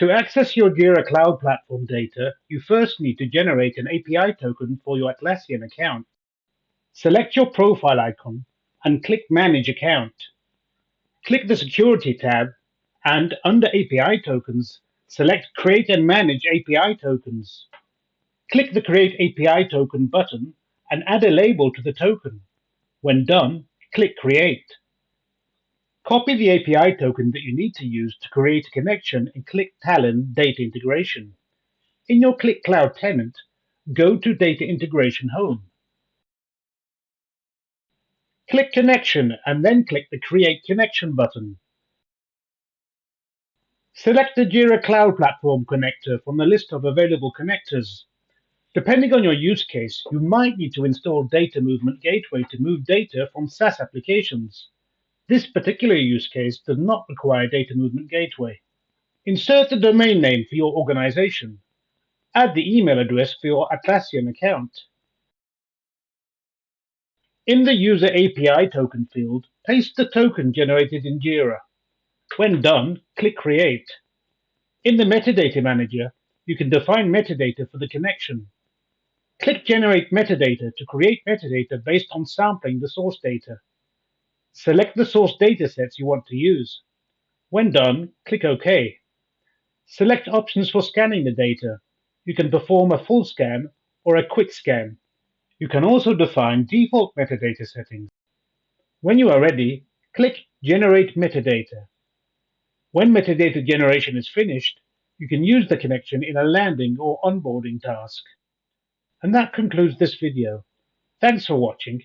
To access your Jira Cloud Platform data, you first need to generate an API token for your Atlassian account. Select your profile icon and click Manage Account. Click the Security tab and under API Tokens, select Create and Manage API Tokens. Click the Create API Token button and add a label to the token. When done, click Create. Copy the API token that you need to use to create a connection in Qlik Talent Data Integration. In your Qlik Cloud tenant, go to Data Integration Home. Click Connection and then click the Create Connection button. Select the Jira Cloud Platform connector from the list of available connectors. Depending on your use case, you might need to install Data Movement Gateway to move data from SaaS applications. This particular use case does not require Data Movement Gateway. Insert the domain name for your organization. Add the email address for your Atlassian account. In the User API Token field, paste the token generated in Jira. When done, click Create. In the Metadata Manager, you can define metadata for the connection. Click Generate Metadata to create metadata based on sampling the source data. Select the source datasets you want to use. When done, click OK. Select options for scanning the data. You can perform a full scan or a quick scan. You can also define default metadata settings. When you are ready, click Generate Metadata. When metadata generation is finished, you can use the connection in a landing or onboarding task. And that concludes this video. Thanks for watching.